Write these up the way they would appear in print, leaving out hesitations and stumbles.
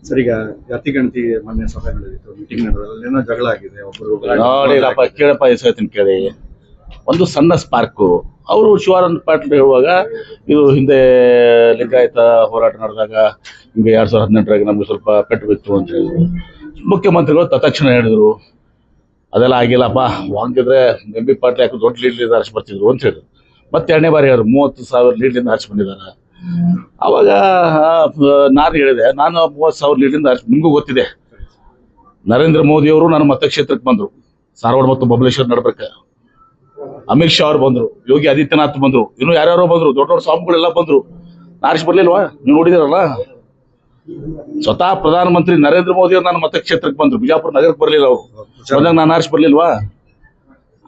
Sir ಈಗ ಜಾತಿ ಗಣತಿ ಮೊನ್ನೆ ಸಭೆ ನಡೆದಿತ್ತು, ಮೀಟಿಂಗ್ ನಡೆದಲ್ಲಿ ಏನೋ ಜಗಳ ಆಗಿದೆ. ಒಬ್ಬರು ನೋಡಿರಪ್ಪ ಕೇಳಪ್ಪ ಹೇಳ್ತೀನಿ ಕೇಳಿ. ಒಂದು ಸಣ್ಣ ಸ್ಪಾರ್ಕು ಅವರು ಶಿವಾನಂದ ಪಾಟೀಲ್ ಹೇಳುವಾಗ ಇದು ಹಿಂದೆ ಲಿಂಗಾಯತ ಹೋರಾಟ ನಡೆದಾಗ ಹಿಂಗೆ 2018ರಾಗ ನಮ್ಗೆ ಸ್ವಲ್ಪ ಪೆಟ್ಟು ಬಿತ್ತು ಅಂತ ಹೇಳಿದ್ರು. ಮುಖ್ಯಮಂತ್ರಿಗಳು ತತ್ಕ್ಷಣ ಹೇಳಿದ್ರು ಅದೆಲ್ಲ ಆಗಿಲ್ಲಪ್ಪ, ಹಂಗಿದ್ರೆ ಎಂ.ಬಿ. ಪಾಟೀಲ್ ಯಾಕೆ ದೊಡ್ಡ ಲೀಡ್ಲಿಂದ ಆರಿಸಿ ಬರ್ತಿದ್ರು ಅಂತ ಹೇಳಿದ್ರು. ಮತ್ತೆ ಎರಡನೇ ಬಾರಿ ಹೇಳಿದ್ರು 30,000 ಲೀಡ್ಲಿಂದ ಆರಿಸಿ ಬಂದಿದ್ದಾರೆ. ಅವಾಗ ನಾನು ಹೇಳಿದೆ, ನಾನು 30,000 ಲೀಡ್ಲಿಂದ ಆರಿಸಿ, ನಿಮಗೂ ಗೊತ್ತಿದೆ ನರೇಂದ್ರ ಮೋದಿ ಅವರು ನನ್ನ ಮತಕ್ಷೇತ್ರಕ್ಕೆ ಬಂದರು, ಧಾರವಾಡ ಮತ್ತು ಬಬಲೇಶ್ವರ ನಡ್ಬೇಕು. ಅಮಿತ್ ಶಾ ಅವ್ರು ಬಂದ್ರು, ಯೋಗಿ ಆದಿತ್ಯನಾಥ್ ಬಂದ್ರು, ಇನ್ನು ಯಾರ್ಯಾರೋ ಬಂದ್ರು, ದೊಡ್ಡ ದೊಡ್ಡ ಸ್ವಾಮಿಗಳೆಲ್ಲ ಬಂದ್ರು. ಆರಿಸಿ ಬರ್ಲಿಲ್ವಾ? ನೀವು ನೋಡಿದಿರಲ್ಲ. ಸ್ವತಃ ಪ್ರಧಾನಮಂತ್ರಿ ನರೇಂದ್ರ ಮೋದಿ ಅವರು ನನ್ನ ಮತಕ್ಷೇತ್ರಕ್ಕೆ ಬಂದ್ರು, ಬಿಜಾಪುರ ನಗರಕ್ಕೆ ಬರ್ಲಿಲ್ಲ. ಅವರು ಬಂದಾಗ ನಾನು ಆರಿಸಿ ಬರ್ಲಿಲ್ವಾ?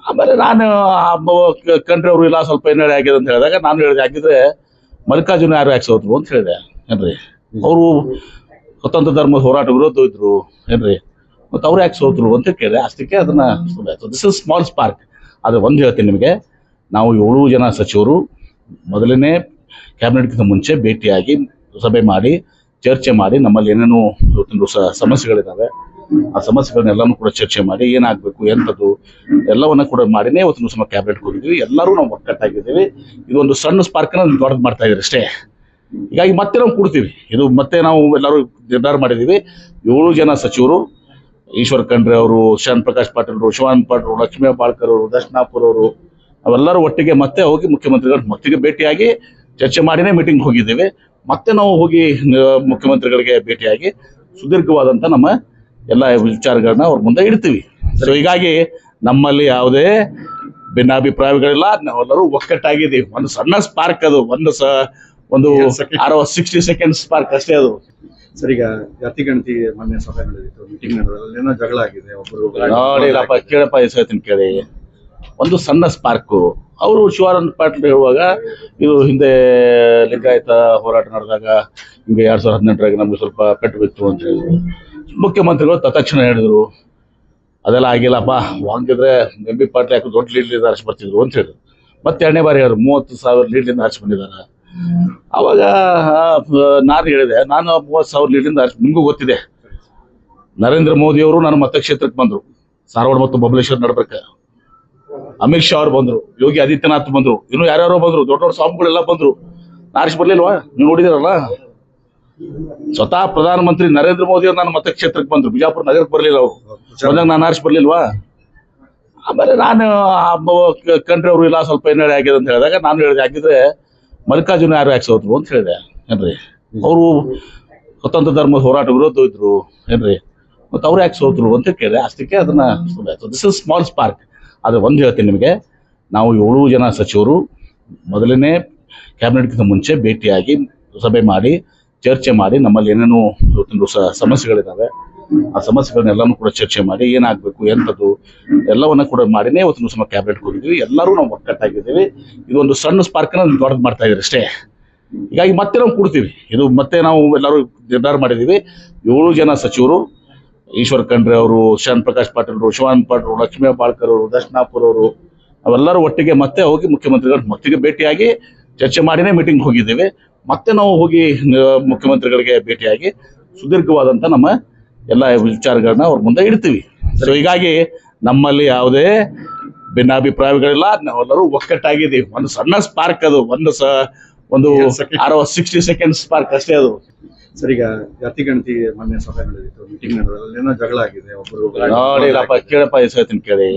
ಆಮೇಲೆ ನಾನು ಕಂಡ್ರೆ ಅವರು ಇಲ್ಲ ಸ್ವಲ್ಪ ಏನಾರು ಆಗಿದೆ ಅಂತ ಹೇಳಿದಾಗ ನಾನು ಹೇಳಿದೆ, ಹಾಗಿದ್ರೆ ಮಲ್ಲಿಕಾರ್ಜುನ ಯಾರು ಯಾಕೆ ಸೋತ್ರು ಅಂತ ಹೇಳಿದೆ. ಏನ್ರಿ, ಅವರು ಸ್ವತಂತ್ರ ಧರ್ಮದ ಹೋರಾಟ ವಿರೋಧ ಇದ್ರು ಏನ್ರಿ, ಮತ್ತು ಅವ್ರು ಯಾಕೆ ಸೋತ್ರು ಅಂತ ಕೇಳಿದೆ. ಅಷ್ಟಕ್ಕೆ ಅದನ್ನ ದಿಸ್ ಇಸ್ ಸ್ಮಾಲ್ ಸ್ಪಾರ್ಕ್. ಆದರೆ ಒಂದು ಹೇಳ್ತೀನಿ ನಿಮಗೆ, ನಾವು 7 ಜನ ಸಚಿವರು ಮೊದಲನೇ ಕ್ಯಾಬಿನೆಟ್ಗಿಂತ ಮುಂಚೆ ಭೇಟಿಯಾಗಿ ಸಭೆ ಮಾಡಿ ಚರ್ಚೆ ಮಾಡಿ ನಮ್ಮಲ್ಲಿ ಏನೇನು ಇವತ್ತಿನ ಸಮಸ್ಯೆಗಳಿದ್ದಾವೆ ಆ ಸಮಸ್ಯೆಗಳನ್ನೆಲ್ಲನೂ ಕೂಡ ಚರ್ಚೆ ಮಾಡಿ ಏನಾಗಬೇಕು ಎಂಥದ್ದು ಎಲ್ಲವನ್ನ ಕೂಡ ಮಾಡಿನೇ ಇವತ್ತಿನ ದಿವಸ ಕ್ಯಾಬಿನೆಟ್ ಹೋಗಿದ್ವಿ. ಎಲ್ಲರೂ ನಾವು ಒಕ್ಕಟ್ಟಾಗಿದ್ದೀವಿ. ಇದೊಂದು ಸಣ್ಣ ಸ್ಪಾರ್ಕ್ನ ದೊಡ್ಡದು ಮಾಡ್ತಾ ಇದ್ದೀರಿ ಅಷ್ಟೇ. ಹೀಗಾಗಿ ಮತ್ತೆ ನಾವು ಕೂಡ್ತೀವಿ. ಇದು ಮತ್ತೆ ನಾವು ಎಲ್ಲರೂ ನಿರ್ಧಾರ ಮಾಡಿದ್ದೀವಿ. 7 ಜನ ಸಚಿವರು, ಈಶ್ವರ್ ಖಂಡ್ರೆ ಅವರು, ಶಾನ್ ಪ್ರಕಾಶ್ ಪಾಟೀಲ್, ಶಿವಾನಂದ ಪಾಟೀಲ್, ಲಕ್ಷ್ಮೀ ಹೆಬ್ಬಾಳ್ಕರ್ ಅವರು, ದರ್ಶನಾಪುರ ಅವರು, ಅವೆಲ್ಲರೂ ಒಟ್ಟಿಗೆ ಮತ್ತೆ ಹೋಗಿ ಮುಖ್ಯಮಂತ್ರಿಗಳು ಒಟ್ಟಿಗೆ ಭೇಟಿಯಾಗಿ ಚರ್ಚೆ ಮಾಡಿನೇ ಮೀಟಿಂಗ್ ಹೋಗಿದ್ದೇವೆ. ಮತ್ತೆ ನಾವು ಹೋಗಿ ಮುಖ್ಯಮಂತ್ರಿಗಳಿಗೆ ಭೇಟಿಯಾಗಿ ಸುದೀರ್ಘವಾದಂಥ ನಮ್ಮ ಎಲ್ಲ ವಿಚಾರಗಳನ್ನ ಅವ್ರ ಮುಂದೆ ಇಡ್ತೀವಿ. ಸೊ ಹೀಗಾಗಿ ನಮ್ಮಲ್ಲಿ ಯಾವುದೇ ಭಿನ್ನಾಭಿಪ್ರಾಯಗಳಿಲ್ಲ, ನಾವೆಲ್ಲರೂ ಒಕ್ಕಟ್ಟಾಗಿದ್ದೀವಿ. ಒಂದು ಸಣ್ಣ ಸ್ಪಾರ್ಕ್ ಅದು, ಒಂದು 60 ಸೆಕೆಂಡ್ ಸ್ಪಾರ್ಕ್ ಅಷ್ಟೇ ಅದು. ಸರ್ ಈಗ ಜಾತಿ ಗಣತಿ ಮೊನ್ನೆ ಸಭೆ ನಡೆದಿತ್ತು, ಮೀಟಿಂಗ್ ನಡೆದಲ್ಲಿ ಏನೋ ಜಗಳ ಆಗಿದೆ. ಒಬ್ಬರು ನೋಡಿರಪ್ಪ ಕೇಳಪ್ಪ ಹೇಳ್ತೀನಿ ಕೇಳಿ. ಒಂದು ಸಣ್ಣ ಸ್ಪಾರ್ಕು ಅವರು ಶಿವಾನಂದ ಪಾಟೀಲ್ ಹೇಳುವಾಗ ಇದು ಹಿಂದೆ ಲಿಂಗಾಯತ ಹೋರಾಟ ನಡೆದಾಗ ಹಿಂಗೆ 2018ರಾಗ ನಮ್ಗೆ ಸ್ವಲ್ಪ ಪೆಟ್ಟು ಬಿತ್ತು ಅಂತ ಹೇಳಿದ್ರು. ಮುಖ್ಯಮಂತ್ರಿಗಳು ತತ್ಕ್ಷಣ ಹೇಳಿದ್ರು ಅದೆಲ್ಲ ಆಗಿಲ್ಲಪ್ಪ, ಹಂಗಿದ್ರೆ ಎಂ.ಬಿ. ಪಾಟೀಲ್ ಯಾಕೆ ದೊಡ್ಡ ಲೀಡ್ಲಿಂದ ಆರಿಸಿ ಬರ್ತಿದ್ರು ಅಂತ ಹೇಳಿದ್ರು. ಮತ್ತೆ ಎರಡನೇ ಬಾರಿ ಹೇಳಿದ್ರು 30,000 ಲೀಡ್ಲಿಂದ ಆರಿಸಿ ಬಂದಿದ್ದಾರೆ. ಅವಾಗ ನಾನು ಹೇಳಿದೆ, ನಾನು 30,000 ಲೀಡ್ಲಿಂದ ಆರಿಸಿ, ನಿಮಗೂ ಗೊತ್ತಿದೆ ನರೇಂದ್ರ ಮೋದಿ ಅವರು ನನ್ನ ಮತಕ್ಷೇತ್ರಕ್ಕೆ ಬಂದ್ರು, ಧಾರವಾಡ ಮತ್ತು ಬಬಲೇಶ್ವರ ನಡ್ಬೇಕು. ಅಮಿತ್ ಶಾ ಅವ್ರು ಬಂದ್ರು, ಯೋಗಿ ಆದಿತ್ಯನಾಥ್ ಬಂದ್ರು, ಇನ್ನು ಯಾರ್ಯಾರೋ ಬಂದ್ರು, ದೊಡ್ಡ ದೊಡ್ಡ ಸ್ವಾಮಿಗಳೆಲ್ಲ ಬಂದ್ರು. ಆರಿಸಿ ಬರ್ಲಿಲ್ವಾ? ನೀವು ನೋಡಿದಿರಲ್ಲ. ಸ್ವತಃ ಪ್ರಧಾನಮಂತ್ರಿ ನರೇಂದ್ರ ಮೋದಿ ಅವರು ನನ್ನ ಮತಕ್ಷೇತ್ರಕ್ಕೆ ಬಂದ್ರು, ಬಿಜಾಪುರ ನಗರಕ್ಕೆ ಬರ್ಲಿಲ್ಲ. ಅವರು ಬಂದಾಗ ನಾನು ಆರಿಸಿ ಬರ್ಲಿಲ್ವಾ? ಆಮೇಲೆ ನಾನು ಕಂಡ್ರೆ ಅವರು ಇಲ್ಲ ಸ್ವಲ್ಪ ಏನಾರು ಆಗಿದೆ ಅಂತ ಹೇಳಿದಾಗ ನಾನು ಹೇಳಿದೆ, ಹಾಗಿದ್ರೆ ಮಲ್ಲಿಕಾರ್ಜುನ ಯಾರು ಯಾಕೆ ಸೋತ್ರು ಅಂತ ಹೇಳಿದೆ. ಏನ್ರಿ, ಅವರು ಸ್ವತಂತ್ರ ಧರ್ಮದ ಹೋರಾಟ ವಿರೋಧ ಇದ್ರು ಏನ್ರಿ, ಮತ್ತು ಅವ್ರು ಯಾಕೆ ಸೋತ್ರು ಅಂತ ಕೇಳಿದೆ. ಅಷ್ಟಕ್ಕೆ ಅದನ್ನ ದಿಸ್ ಇಸ್ ಸ್ಮಾಲ್ ಸ್ಪಾರ್ಕ್. ಆದರೆ ಒಂದು ಹೇಳ್ತೀನಿ ನಿಮಗೆ, ನಾವು 7 ಜನ ಸಚಿವರು ಮೊದಲನೇ ಕ್ಯಾಬಿನೆಟ್ಗಿಂತ ಮುಂಚೆ ಭೇಟಿಯಾಗಿ ಸಭೆ ಮಾಡಿ ಚರ್ಚೆ ಮಾಡಿ ನಮ್ಮಲ್ಲಿ ಏನೇನು ಇವತ್ತಿನ ಸಮಸ್ಯೆಗಳಿದ್ದಾವೆ ಆ ಸಮಸ್ಯೆಗಳನ್ನೆಲ್ಲನೂ ಕೂಡ ಚರ್ಚೆ ಮಾಡಿ ಏನಾಗಬೇಕು ಎಂಥದ್ದು ಎಲ್ಲವನ್ನ ಕೂಡ ಮಾಡಿನೇ ಇವತ್ತಿನ ದಿವಸ ಕ್ಯಾಬಿನೆಟ್ ಹೋಗಿದ್ವಿ. ಎಲ್ಲರೂ ನಾವು ಒಕ್ಕಟ್ಟಾಗಿದ್ದೀವಿ. ಇದೊಂದು ಸಣ್ಣ ಸ್ಪಾರ್ಕ್ನ ದೊಡ್ಡದು ಮಾಡ್ತಾ ಇದ್ದೀರಿ ಅಷ್ಟೇ. ಹೀಗಾಗಿ ಮತ್ತೆ ನಾವು ಕೂಡ್ತೀವಿ. ಇದು ಮತ್ತೆ ನಾವು ಎಲ್ಲರೂ ನಿರ್ಧಾರ ಮಾಡಿದ್ದೀವಿ. 7 ಜನ ಸಚಿವರು, ಈಶ್ವರ್ ಖಂಡ್ರೆ ಅವರು, ಶಾನ್ ಪ್ರಕಾಶ್ ಪಾಟೀಲ್, ಶಿವಾನಂದ ಪಾಟೀಲ್, ಲಕ್ಷ್ಮೀ ಹೆಬ್ಬಾಳ್ಕರ್ ಅವರು, ದರ್ಶನಾಪುರ ಅವರು, ಅವೆಲ್ಲರೂ ಒಟ್ಟಿಗೆ ಮತ್ತೆ ಹೋಗಿ ಮುಖ್ಯಮಂತ್ರಿಗಳು ಒಟ್ಟಿಗೆ ಭೇಟಿಯಾಗಿ ಚರ್ಚೆ ಮಾಡಿನೇ ಮೀಟಿಂಗ್ ಹೋಗಿದ್ದೇವೆ. ಮತ್ತೆ ನಾವು ಹೋಗಿ ಮುಖ್ಯಮಂತ್ರಿಗಳಿಗೆ ಭೇಟಿಯಾಗಿ ಸುದೀರ್ಘವಾದಂಥ ನಮ್ಮ ಎಲ್ಲ ವಿಚಾರಗಳನ್ನ ಅವ್ರ ಮುಂದೆ ಇಡ್ತೀವಿ. ಸೊ ಹೀಗಾಗಿ ನಮ್ಮಲ್ಲಿ ಯಾವುದೇ ಭಿನ್ನಾಭಿಪ್ರಾಯಗಳಿಲ್ಲ, ನಾವೆಲ್ಲರೂ ಒಕ್ಕಟ್ಟಾಗಿದ್ದೀವಿ. ಒಂದು ಸಣ್ಣ ಸ್ಪಾರ್ಕ್ ಅದು, ಒಂದು 60 ಸೆಕೆಂಡ್ ಸ್ಪಾರ್ಕ್ ಅಷ್ಟೇ ಅದು. ಸರ್ ಈಗ ಜಾತಿ ಗಣತಿ ಮೊನ್ನೆ ಸಭೆ ನಡೆದಿತ್ತು, ಮೀಟಿಂಗ್ ನಡೆದಲ್ಲಿ ಏನೋ ಜಗಳ ಆಗಿದೆ. ಒಬ್ಬರು ನೋಡಿರಪ್ಪ ಕೇಳಪ್ಪ ಹೇಳ್ತೀನಿ ಕೇಳಿ.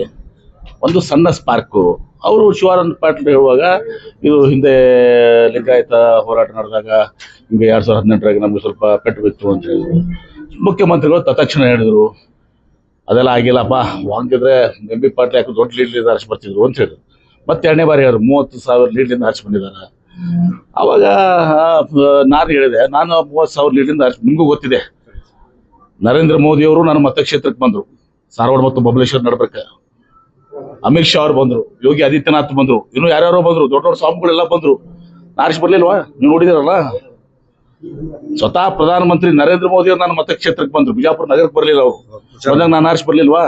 ಒಂದು ಸಣ್ಣ ಸ್ಪಾರ್ಕು ಅವರು ಶಿವಾನಂದ ಪಾಟೀಲ್ ಹೇಳುವಾಗ ಇದು ಹಿಂದೆ ಲಿಂಗಾಯತ ಹೋರಾಟ ನಡೆದಾಗ ಹಿಂಗೆ 2018ರಾಗ ನಮ್ಗೆ ಸ್ವಲ್ಪ ಪೆಟ್ಟು ಬಿತ್ತು ಅಂತ ಹೇಳಿದ್ರು. ಮುಖ್ಯಮಂತ್ರಿಗಳು ತತ್ಕ್ಷಣ ಹೇಳಿದ್ರು ಅದೆಲ್ಲ ಆಗಿಲ್ಲಪ್ಪ, ಹಂಗಿದ್ರೆ ಎಂ.ಬಿ. ಪಾಟೀಲ್ ಯಾಕೆ ದೊಡ್ಡ ಲೀಡ್ಲಿಂದ ಆರಿಸಿ ಬರ್ತಿದ್ರು ಅಂತ ಹೇಳಿದ್ರು. ಮತ್ತೆ ಎರಡನೇ ಬಾರಿ ಹೇಳಿದ್ರು 30,000 ಲೀಡ್ಲಿಂದ ಆರಿಸಿ ಬಂದಿದ್ದಾರೆ. ಅವಾಗ ನಾನು ಹೇಳಿದೆ, ನಾನು 30,000 ಲೀಡ್ಲಿಂದ ಆರಿಸಿ, ನಿಮಗೂ ಗೊತ್ತಿದೆ ನರೇಂದ್ರ ಮೋದಿ ಅವರು ನನ್ನ ಮತಕ್ಷೇತ್ರಕ್ಕೆ ಬಂದ್ರು, ಧಾರವಾಡ ಮತ್ತು ಬಬಲೇಶ್ವರ ನಡ್ಬೇಕು. ಅಮಿತ್ ಶಾ ಅವ್ರು ಬಂದ್ರು, ಯೋಗಿ ಆದಿತ್ಯನಾಥ್ ಬಂದ್ರು, ಇನ್ನು ಯಾರ್ಯಾರೋ ಬಂದ್ರು, ದೊಡ್ಡ ದೊಡ್ಡ ಸ್ವಾಮಿಗಳೆಲ್ಲ ಬಂದ್ರು. ಆರಿಸಿ ಬರ್ಲಿಲ್ವಾ? ನೀವು ನೋಡಿದಿರಲ್ಲ. ಸ್ವತಃ ಪ್ರಧಾನಮಂತ್ರಿ ನರೇಂದ್ರ ಮೋದಿ ಅವರು ನನ್ನ ಮತಕ್ಷೇತ್ರಕ್ಕೆ ಬಂದ್ರು, ಬಿಜಾಪುರ ನಗರಕ್ಕೆ ಬರ್ಲಿಲ್ಲ. ಅವರು ಬಂದಾಗ ನಾನು ಆರಿಸಿ ಬರ್ಲಿಲ್ವಾ?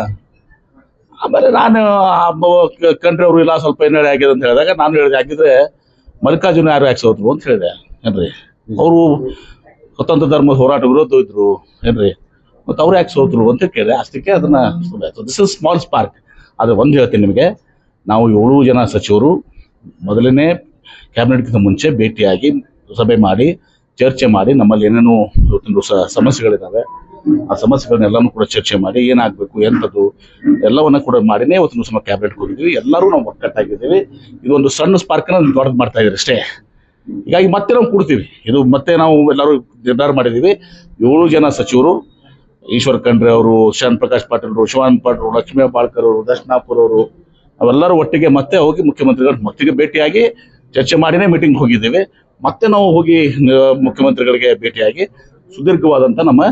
ಆಮೇಲೆ ನಾನು ಕಂಡ್ರೆ ಅವರು ಇಲ್ಲ ಸ್ವಲ್ಪ ಏನಾರು ಆಗಿದೆ ಅಂತ ಹೇಳಿದಾಗ ನಾನು ಹೇಳಿದೆ, ಹಾಗಿದ್ರೆ ಮಲ್ಲಿಕಾರ್ಜುನ ಯಾರು ಯಾಕೆ ಸೋತ್ರು ಅಂತ ಹೇಳಿದೆ. ಏನ್ರಿ, ಅವರು ಸ್ವತಂತ್ರ ಧರ್ಮದ ಹೋರಾಟ ವಿರೋಧ ಇದ್ರು ಏನ್ರಿ, ಮತ್ತು ಅವ್ರು ಯಾಕೆ ಸೋತರು ಅಂತ ಕೇಳಿದೆ. ಅಷ್ಟಕ್ಕೆ ಅದನ್ನ ದಿಸ್ ಇಸ್ ಸ್ಮಾಲ್ ಸ್ಪಾರ್ಕ್. ಆದ್ರೆ ಒಂದು ಹೇಳ್ತೀನಿ ನಿಮಗೆ, ನಾವು 7 ಜನ ಸಚಿವರು ಮೊದಲನೇ ಕ್ಯಾಬಿನೆಟ್ಗಿಂತ ಮುಂಚೆ ಭೇಟಿಯಾಗಿ ಸಭೆ ಮಾಡಿ ಚರ್ಚೆ ಮಾಡಿ ನಮ್ಮಲ್ಲಿ ಏನೇನು ಇವತ್ತಿನ ಸಮಸ್ಯೆಗಳಿದ್ದಾವೆ ಆ ಸಮಸ್ಯೆಗಳನ್ನೆಲ್ಲನೂ ಕೂಡ ಚರ್ಚೆ ಮಾಡಿ ಏನಾಗಬೇಕು ಎಂಥದ್ದು ಎಲ್ಲವನ್ನ ಕೂಡ ಮಾಡಿನೇ ಇವತ್ತಿನ ದಿವಸ ಕ್ಯಾಬಿನೆಟ್ ಹೋಗಿದ್ವಿ. ಎಲ್ಲರೂ ನಾವು ಒಕ್ಕಟ್ಟಾಗಿದ್ದೀವಿ. ಇದೊಂದು ಸಣ್ಣ ಸ್ಪಾರ್ಕ್ನ ದೊಡ್ಡದು ಮಾಡ್ತಾ ಇದ್ದೀರಿ ಅಷ್ಟೇ. ಹೀಗಾಗಿ ಮತ್ತೆ ನಾವು ಕೂಡ್ತೀವಿ. ಇದು ಮತ್ತೆ ನಾವು ಎಲ್ಲರೂ ನಿರ್ಧಾರ ಮಾಡಿದ್ದೀವಿ. 7 ಜನ ಸಚಿವರು, ಈಶ್ವರ್ ಖಂಡ್ರೆ ಅವರು, ಶಾನ್ ಪ್ರಕಾಶ್ ಪಾಟೀಲ್ ಅವರು, ಶಿವಾನಂದ ಪಾಟೀಲ್, ಲಕ್ಷ್ಮೀ ಬಾಳ್ಕರ್ ಅವರು, ದರ್ಶನಾಪುರ್ ಅವರು, ಅವೆಲ್ಲರೂ ಒಟ್ಟಿಗೆ ಮತ್ತೆ ಹೋಗಿ ಮುಖ್ಯಮಂತ್ರಿಗಳ ಮತ್ತಿಗೆ ಭೇಟಿಯಾಗಿ ಚರ್ಚೆ ಮಾಡಿನೇ ಮೀಟಿಂಗ್ ಹೋಗಿದ್ದೇವೆ. ಮತ್ತೆ ನಾವು ಹೋಗಿ ಮುಖ್ಯಮಂತ್ರಿಗಳಿಗೆ ಭೇಟಿಯಾಗಿ ಸುದೀರ್ಘವಾದಂತ ನಮ್ಮ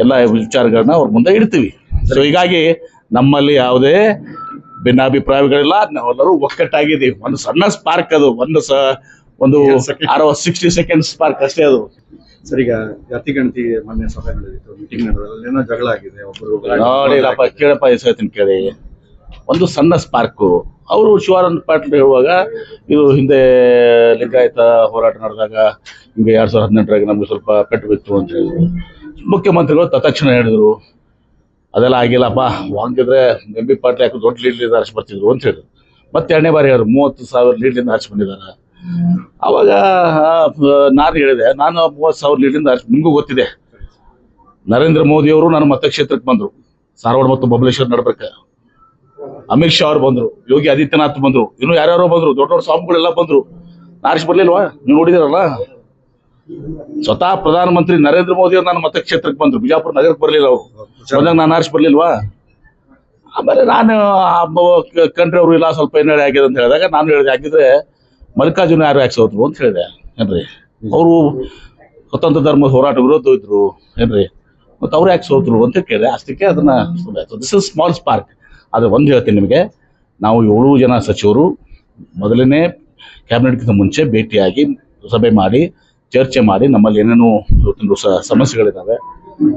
ಎಲ್ಲ ವಿಚಾರಗಳನ್ನ ಅವ್ರ ಮುಂದೆ ಇಡ್ತೀವಿ. ಸೊ ಹೀಗಾಗಿ ನಮ್ಮಲ್ಲಿ ಯಾವುದೇ ಭಿನ್ನಾಭಿಪ್ರಾಯಗಳಿಲ್ಲ. ನಾವೆಲ್ಲರೂ ಒಕ್ಕಟ್ಟಾಗಿದ್ದೀವಿ. ಒಂದು ಸಣ್ಣ ಸ್ಪಾರ್ಕ್ ಅದು, ಒಂದು 60 ಸೆಕೆಂಡ್ ಸ್ಪಾರ್ಕ್ ಅಷ್ಟೇ ಅದು. ಸರ್, ಈಗ ಜಾತಿ ಗಣತಿ ಮೊನ್ನೆ ಸಭೆ ನಡೆದಿತ್ತು, ಮೀಟಿಂಗ್ ನಡೆದಲ್ಲಿ ಏನೋ ಜಗಳ ಆಗಿದೆ. ಒಬ್ಬರು ನೋಡಿರಪ್ಪ, ಕೇಳಪ್ಪ, ಹೇಳ್ತೀನಿ ಕೇಳಿ. ಒಂದು ಸಣ್ಣ ಸ್ಪಾರ್ಕು. ಅವರು ಶಿವಾನಂದ ಪಾಟೀಲ್ ಹೇಳುವಾಗ ಇದು ಹಿಂದೆ ಲಿಂಗಾಯತ ಹೋರಾಟ ನಡೆದಾಗ ಹಿಂಗೆ 2018 ನಮ್ಗೆ ಸ್ವಲ್ಪ ಪೆಟ್ಟು ಬಿತ್ತು ಅಂತ ಹೇಳಿದ್ರು. ಮುಖ್ಯಮಂತ್ರಿಗಳು ತತ್ಕ್ಷಣ ಹೇಳಿದ್ರು ಅದೆಲ್ಲ ಆಗಿಲ್ಲಪ್ಪ, ಹಂಗಿದ್ರೆ ಎಂ.ಬಿ. ಪಾಟೀಲ್ ಯಾಕೆ ದೊಡ್ಡ ಲೀಡ್ಲಿಂದ ಆರಿಸಿ ಬರ್ತಿದ್ರು ಅಂತ ಹೇಳಿದ್ರು. ಮತ್ತೆ 2ನೇ ಬಾರಿ ಹೇಳಿದ್ರು 30,000 ಲೀಡ್ಲಿಂದ ಆರಿಸಿ ಬಂದಿದ್ದಾರೆ. ಅವಾಗ ನಾನು ಹೇಳಿದೆ, ನಾನು 30,000 ಲೀಡ್ಲಿಂದ ಆರಿಸಿ, ನಿಮಗೂ ಗೊತ್ತಿದೆ, ನರೇಂದ್ರ ಮೋದಿ ಅವರು ನನ್ನ ಮತಕ್ಷೇತ್ರಕ್ಕೆ ಬಂದರು. ಧಾರವಾಡ ಮತ್ತು ಬಬಲೇಶ್ವರ ನಡ್ಬೇಕು. ಅಮಿತ್ ಶಾ ಅವ್ರು ಬಂದ್ರು, ಯೋಗಿ ಆದಿತ್ಯನಾಥ್ ಬಂದ್ರು, ಇನ್ನು ಯಾರ್ಯಾರೋ ಬಂದ್ರು, ದೊಡ್ಡ ದೊಡ್ಡ ಸ್ವಾಮಿಗಳೆಲ್ಲ ಬಂದ್ರು. ಆರಿಸಿ ಬರ್ಲಿಲ್ವಾ? ನೀವು ನೋಡಿದಿರಲ್ಲ. ಸ್ವತಃ ಪ್ರಧಾನಮಂತ್ರಿ ನರೇಂದ್ರ ಮೋದಿ ಅವರು ನನ್ನ ಮತಕ್ಷೇತ್ರಕ್ಕೆ ಬಂದ್ರು, ಬಿಜಾಪುರ ನಗರಕ್ಕೆ ಬರ್ಲಿಲ್ಲ. ಅವರು ಬಂದಾಗ ನಾನು ಆರಿಸಿ ಬರ್ಲಿಲ್ವಾ? ಆಮೇಲೆ ನಾನು ಕಂಡ್ರೆ ಅವರು ಇಲ್ಲ ಸ್ವಲ್ಪ ಏನಾರು ಆಗಿದೆ ಅಂತ ಹೇಳಿದಾಗ ನಾನು ಹೇಳಿದೆ, ಹಾಗಿದ್ರೆ ಮಲ್ಲಿಕಾರ್ಜುನ ಯಾರು ಯಾಕೆ ಸೋತ್ರು ಅಂತ ಹೇಳಿದೆ. ಏನ್ರಿ, ಅವರು ಸ್ವತಂತ್ರ ಧರ್ಮದ ಹೋರಾಟ ವಿರೋಧ ಇದ್ರು ಏನ್ರಿ, ಮತ್ತು ಅವ್ರು ಯಾಕೆ ಸೋತರು ಅಂತ ಕೇಳಿದೆ. ಅಷ್ಟಕ್ಕೆ ಅದನ್ನ ದಿಸ್ ಇಸ್ ಸ್ಮಾಲ್ ಸ್ಪಾರ್ಕ್. ಆದ್ರೆ ಒಂದು ಹೇಳ್ತೀನಿ ನಿಮಗೆ, ನಾವು 7 ಜನ ಸಚಿವರು ಮೊದಲನೇ ಕ್ಯಾಬಿನೆಟ್ಗಿಂತ ಮುಂಚೆ ಭೇಟಿಯಾಗಿ ಸಭೆ ಮಾಡಿ ಚರ್ಚೆ ಮಾಡಿ ನಮ್ಮಲ್ಲಿ ಏನೇನು ಇವತ್ತಿನ ಸಮಸ್ಯೆಗಳಿದ್ದಾವೆ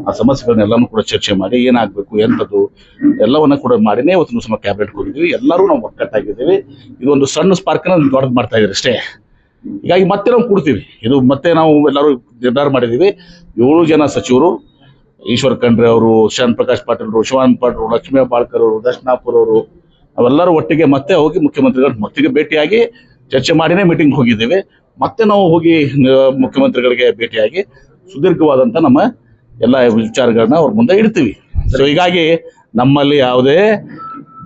ಆ ಸಮಸ್ಯೆಗಳನ್ನೆಲ್ಲನೂ ಕೂಡ ಚರ್ಚೆ ಮಾಡಿ ಏನಾಗಬೇಕು ಎಂಥದ್ದು ಎಲ್ಲವನ್ನ ಕೂಡ ಮಾಡಿನೇ ಇವತ್ತಿನ ದಿವಸ ಕ್ಯಾಬಿನೆಟ್ ಹೋಗಿದ್ವಿ. ಎಲ್ಲರೂ ನಾವು ಒಕ್ಕಟ್ಟಾಗಿದ್ದೀವಿ. ಇದೊಂದು ಸಣ್ಣ ಸ್ಪಾರ್ಕ್ನ ದೊಡ್ಡದು ಮಾಡ್ತಾ ಇದ್ದೀರಿ ಅಷ್ಟೇ. ಹೀಗಾಗಿ ಮತ್ತೆ ನಾವು ಕೂಡ್ತೀವಿ. ಇದು ಮತ್ತೆ ನಾವು ಎಲ್ಲರೂ ನಿರ್ಧಾರ ಮಾಡಿದ್ದೀವಿ. 7 ಜನ ಸಚಿವರು, ಈಶ್ವರ್ ಖಂಡ್ರೆ ಅವರು, ಶಾನ್ ಪ್ರಕಾಶ್ ಪಾಟೀಲ್ ಅವರು, ಶಿವಾನಂದ ಪಾಟೀಲ್, ಲಕ್ಷ್ಮೀ ಬಾಳ್ಕರ್ ಅವರು, ದರ್ಶನಾಪುರ್ ಅವರು, ಅವೆಲ್ಲರೂ ಒಟ್ಟಿಗೆ ಮತ್ತೆ ಹೋಗಿ ಮುಖ್ಯಮಂತ್ರಿಗಳ ಮತ್ತಿಗೆ ಭೇಟಿಯಾಗಿ ಚರ್ಚೆ ಮಾಡಿನೇ ಮೀಟಿಂಗ್ ಹೋಗಿದ್ದೇವೆ. ಮತ್ತೆ ನಾವು ಹೋಗಿ ಮುಖ್ಯಮಂತ್ರಿಗಳಿಗೆ ಭೇಟಿಯಾಗಿ ಸುದೀರ್ಘವಾದಂತ ನಮ್ಮ ಎಲ್ಲ ವಿಚಾರಗಳನ್ನ ಅವ್ರ ಮುಂದೆ ಇಡ್ತೀವಿ. ಸೊ ಹೀಗಾಗಿ ನಮ್ಮಲ್ಲಿ ಯಾವುದೇ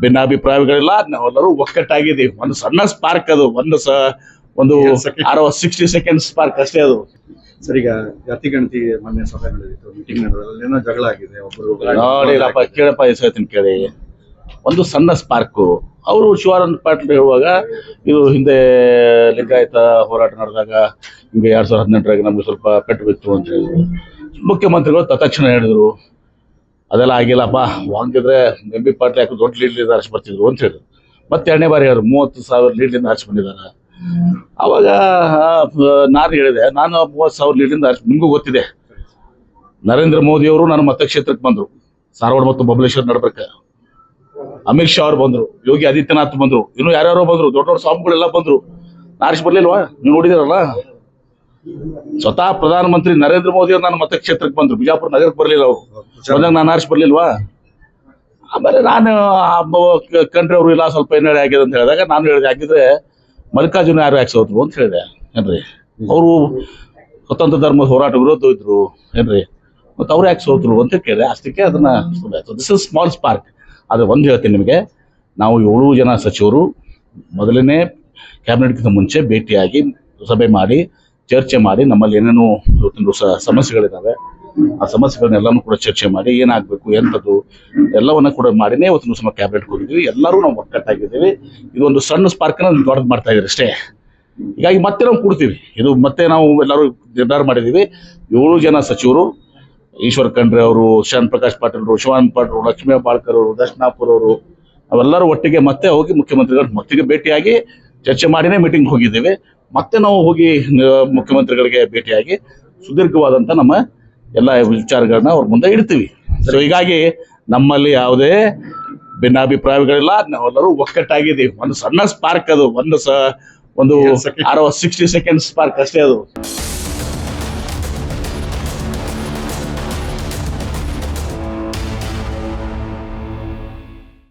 ಭಿನ್ನಾಭಿಪ್ರಾಯಗಳಿಲ್ಲ. ನಾವೆಲ್ಲರೂ ಒಕ್ಕಟ್ಟಾಗಿದ್ದೀವಿ. ಒಂದು ಸಣ್ಣ ಸ್ಪಾರ್ಕ್ ಅದು, ಒಂದು 60 ಸೆಕೆಂಡ್ ಸ್ಪಾರ್ಕ್ ಅಷ್ಟೇ ಅದು. ಸರ್, ಈಗ ಜಾತಿ ಗಣತಿ ಮೊನ್ನೆ ಸಭೆ ನಡೆದಿತ್ತು, ಮೀಟಿಂಗ್ ನಡೆದಲ್ಲಿ ಏನೋ ಜಗಳ ಆಗಿದೆ. ಒಬ್ಬರು ನೋಡಿರಪ್ಪ, ಕೇಳಪ್ಪ, ಹೇಳ್ತೀನಿ ಕೇಳಿ. ಒಂದು ಸಣ್ಣ ಸ್ಪಾರ್ಕು. ಅವರು ಶಿವಾನಂದ ಪಾಟೀಲ್ ಹೇಳುವಾಗ ಇದು ಹಿಂದೆ ಲಿಂಗಾಯತ ಹೋರಾಟ ನಡೆದಾಗ ಹಿಂಗೆ 2018 ನಮ್ಗೆ ಸ್ವಲ್ಪ ಪೆಟ್ಟು ಬಿತ್ತು ಅಂತ ಹೇಳಿದ್ರು. ಮುಖ್ಯಮಂತ್ರಿಗಳು ತತ್ಕ್ಷಣ ಹೇಳಿದ್ರು ಅದೆಲ್ಲ ಆಗಿಲ್ಲಪ್ಪ, ಹಂಗಿದ್ರೆ ಎಂ.ಬಿ. ಪಾಟೀಲ್ ಯಾಕೆ ದೊಡ್ಡ ಲೀಡ್ಲಿಂದ ಆರಿಸಿ ಬರ್ತಿದ್ರು ಅಂತ ಹೇಳಿದ್ರು. ಮತ್ತೆ 2ನೇ ಬಾರಿ ಹೇಳಿದ್ರು 30,000 ಲೀಡ್ಲಿಂದ ಆರಿಸಿ ಬಂದಿದ್ದಾರೆ. ಅವಾಗ ನಾನು ಹೇಳಿದೆ, ನಾನು 30,000 ಲೀಡ್ಲಿಂದ ಆರಿಸಿ, ನಿಮಗೂ ಗೊತ್ತಿದೆ, ನರೇಂದ್ರ ಮೋದಿ ಅವರು ನನ್ನ ಮತಕ್ಷೇತ್ರಕ್ಕೆ ಬಂದ್ರು. ಧಾರವಾಡ ಮತ್ತು ಬಬಲೇಶ್ವರ ನಡ್ಬೇಕು. ಅಮಿತ್ ಶಾ ಅವ್ರು ಬಂದ್ರು, ಯೋಗಿ ಆದಿತ್ಯನಾಥ್ ಬಂದ್ರು, ಇನ್ನು ಯಾರ್ಯಾರೋ ಬಂದ್ರು, ದೊಡ್ಡ ದೊಡ್ಡ ಸ್ವಾಮಿಗಳೆಲ್ಲ ಬಂದ್ರು. ಆರಿಸಿ ಬರ್ಲಿಲ್ವಾ? ನೀವು ನೋಡಿದಿರಲ್ಲ. ಸ್ವತಃ ಪ್ರಧಾನಮಂತ್ರಿ ನರೇಂದ್ರ ಮೋದಿ ಅವರು ನನ್ನ ಮತಕ್ಷೇತ್ರಕ್ಕೆ ಬಂದ್ರು, ಬಿಜಾಪುರ ನಗರಕ್ಕೆ ಬರ್ಲಿಲ್ಲ. ಅವರು ಬಂದಾಗ ನಾನು ಆರಿಸಿ ಬರ್ಲಿಲ್ವಾ? ಆಮೇಲೆ ನಾನು ಕಂಡ್ರೆ ಅವರು ಇಲ್ಲ ಸ್ವಲ್ಪ ಏನಾರು ಆಗಿದೆ ಅಂತ ಹೇಳಿದಾಗ ನಾನು ಹೇಳಿದೆ, ಹಾಗಿದ್ರೆ ಮಲ್ಲಿಕಾರ್ಜುನ ಯಾರು ಯಾಕೆ ಸೋತರು ಅಂತ ಹೇಳಿದೆ. ಏನ್ರಿ, ಅವರು ಸ್ವತಂತ್ರ ಧರ್ಮದ ಹೋರಾಟ ವಿರೋಧ ಇದ್ರು ಏನ್ರಿ, ಮತ್ತು ಅವ್ರು ಯಾಕೆ ಸೋತರು ಅಂತ ಕೇಳಿದೆ. ಅಷ್ಟಕ್ಕೆ ಅದನ್ನ ದಿಸ್ ಇಸ್ ಸ್ಮಾಲ್ ಸ್ಪಾರ್ಕ್. ಆದ್ರೆ ಒಂದು ಹೇಳ್ತೀನಿ ನಿಮಗೆ, ನಾವು 7 ಜನ ಸಚಿವರು ಮೊದಲನೇ ಕ್ಯಾಬಿನೆಟ್ಗಿಂತ ಮುಂಚೆ ಭೇಟಿಯಾಗಿ ಸಭೆ ಮಾಡಿ ಚರ್ಚೆ ಮಾಡಿ ನಮ್ಮಲ್ಲಿ ಏನೇನು ಇವತ್ತಿನ ಸಮಸ್ಯೆಗಳಿದ್ದಾವೆ ಆ ಸಮಸ್ಯೆಗಳನ್ನೆಲ್ಲನೂ ಕೂಡ ಚರ್ಚೆ ಮಾಡಿ ಏನಾಗಬೇಕು ಎಂಥದ್ದು ಎಲ್ಲವನ್ನ ಕೂಡ ಮಾಡಿನೇ ಇವತ್ತಿನ ದಿವಸ ಕ್ಯಾಬಿನೆಟ್ ಹೋಗಿದ್ವಿ. ಎಲ್ಲರೂ ನಾವು ಒಕ್ಕಟ್ಟಾಗಿದ್ದೀವಿ. ಇದೊಂದು ಸಣ್ಣ ಸ್ಪಾರ್ಕ್ನ ದೊಡ್ಡದು ಮಾಡ್ತಾ ಇದ್ದೀರಿ ಅಷ್ಟೇ. ಹೀಗಾಗಿ ಮತ್ತೆ ನಾವು ಕೂಡ್ತೀವಿ. ಇದು ಮತ್ತೆ ನಾವು ಎಲ್ಲರೂ ನಿರ್ಧಾರ ಮಾಡಿದ್ದೀವಿ. 7 ಜನ ಸಚಿವರು, ಈಶ್ವರ್ ಖಂಡ್ರೆ ಅವರು, ಶಾನ್ ಪ್ರಕಾಶ್ ಪಾಟೀಲ್ ಅವರು, ಶಿವಾನಂದ ಪಾಟೀಲ್, ಲಕ್ಷ್ಮೀ ಬಾಳ್ಕರ್ ಅವರು, ದರ್ಶನಾಪುರ್ ಅವರು, ಅವೆಲ್ಲರೂ ಒಟ್ಟಿಗೆ ಮತ್ತೆ ಹೋಗಿ ಮುಖ್ಯಮಂತ್ರಿಗಳ ಮತ್ತಿಗೆ ಭೇಟಿಯಾಗಿ ಚರ್ಚೆ ಮಾಡಿನೇ ಮೀಟಿಂಗ್ ಹೋಗಿದ್ದೇವೆ. ಮತ್ತೆ ನಾವು ಹೋಗಿ ಮುಖ್ಯಮಂತ್ರಿಗಳಿಗೆ ಭೇಟಿಯಾಗಿ ಸುದೀರ್ಘವಾದಂತ ನಮ್ಮ ಎಲ್ಲ ವಿಚಾರಗಳನ್ನ ಅವ್ರ ಮುಂದೆ ಇಡ್ತೀವಿ. ಸೊ ಹೀಗಾಗಿ ನಮ್ಮಲ್ಲಿ ಯಾವುದೇ ಭಿನ್ನಾಭಿಪ್ರಾಯಗಳಿಲ್ಲ. ನಾವೆಲ್ಲರೂ ಒಕ್ಕಟ್ಟಾಗಿದ್ದೀವಿ. ಒಂದು ಸಣ್ಣ ಸ್ಪಾರ್ಕ್ ಅದು, ಒಂದು 60 ಸೆಕೆಂಡ್ ಸ್ಪಾರ್ಕ್ ಅಷ್ಟೇ ಅದು.